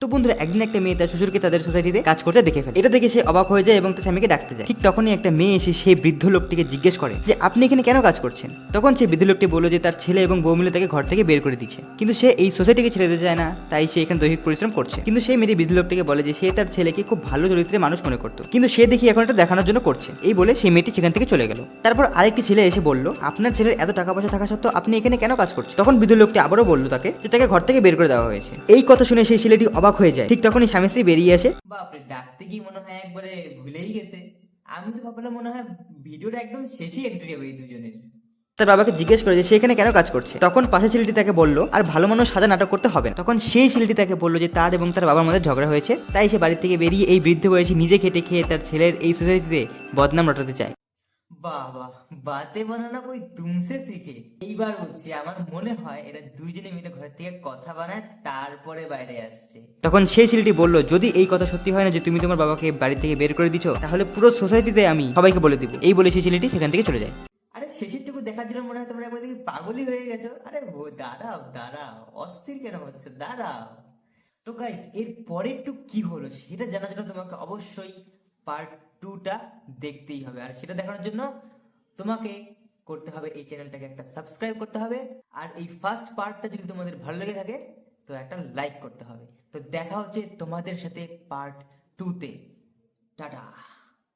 তো বন্ধুরা, একদিন একটা মেয়ে তার শ্বশুরকে তাদের সোসাইটিতে কাজ করতে দেখে ফেলে। এটা দেখে সে অবাক হয়ে যায় এবং তার স্বামীকে ডাকতে যায়। ঠিক তখনই একটা মেয়ে এসে সেই বৃদ্ধ লোকটিকে জিজ্ঞেস করে যে আপনি এখানে কেন কাজ করছেন। তখন সেই বৃদ্ধ লোকটি বলল যে তার ছেলে এবং বউ মিলে তাকে ঘর থেকে বের করে দিচ্ছে, কিন্তু সে এই সোসাইটিকে ছেড়ে দিতে চায় না, তাই সে এখানে দৈহিক পরিশ্রম করছে। কিন্তু সেই মেয়ে বৃদ্ধ লোকটিকে বলে যে সে তার ছেলেকে খুব ভালো চরিত্রের মানুষ মনে করতো, কিন্তু সে দেখি এখন এটা দেখানোর জন্য করছে। এই বলে সেই মেয়েটি সেখান থেকে চলে গেল। তারপর আরেকটি ছেলে এসে বলল আপনার ছেলের এত টাকা পয়সা থাকা সত্ত্বেও আপনি এখানে কেন কাজ করছেন। তখন বৃদ্ধ লোকটি আবারও বলল তাকে যে তাকে ঘর থেকে বের করে দেওয়া হয়েছে। এই কথা শুনে সেই ছেলেটি অবাক হয়ে যায়। ঠিক তখনই স্বামী স্ত্রী বেরিয়ে আসে। বাপরে, ডাকতে গিয়ে মনে হয় একবারে ভুলেই গেছে। আমি তো ভাবলাম মনে হয় ভিডিওটা একদম শেষই এন্ট্রি হবে এই দুজনের। তার বাবাকে জিজ্ঞেস করে যে সে এখানে কেন কাজ করছে। তখন পাশের ছেলেটি তাকে বলল আর ভালো মানুষ সাজা নাটক করতে হবে না। তখন সেই ছেলেটি তাকে বলল যে তার এবং তার বাবার মধ্যে ঝগড়া হয়েছে, তাই সে বাড়ি থেকে বেরিয়ে এই বৃদ্ধ বয়সী নিজে খেটে খেয়ে তার ছেলের এই সোসাইটিতে বদনাম রটাতে চায়। বাবা, বাতে বানানা কই তুমসে শিখে। এইবার হচ্ছে আমার মনে হয় এরা দুইজনে মিলে ঘর থেকে কথা বানায় তারপরে বাইরে আসছে। তখন সেই ছেলেটি বলল যদি এই কথা সত্যি হয় না যে তুমি তোমার বাবাকে বাড়ি থেকে বের করে দিছো, তাহলে পুরো সোসাইটিতে আমি সবাইকে বলে দিব। এই বলে সেই ছেলেটি সেখান থেকে চলে যায়। আরে শেষেরটুকু দেখার জন্য মনে হয় তোমরা একবার দেখি পাগলই হয়ে গেছো। আরে দাঁড়াও দাঁড়াও, অস্থির কেন হচ্ছে, দাঁড়াও। তো গাইস, এর পরেরটু কি হলো সেটা জানার জন্য তোমাকে অবশ্যই পার্ট 2টা দেখতেই হবে। আর সেটা দেখানোর জন্য তোমাকে করতে হবে এই চ্যানেলটাকে একটা সাবস্ক্রাইব করতে হবে। আর এই ফার্স্ট পার্টটা যদি তোমাদের ভালো লেগে থাকে তো একটা লাইক করতে হবে। তো দেখা হচ্ছে তোমাদের সাথে পার্ট 2তে। টাটা।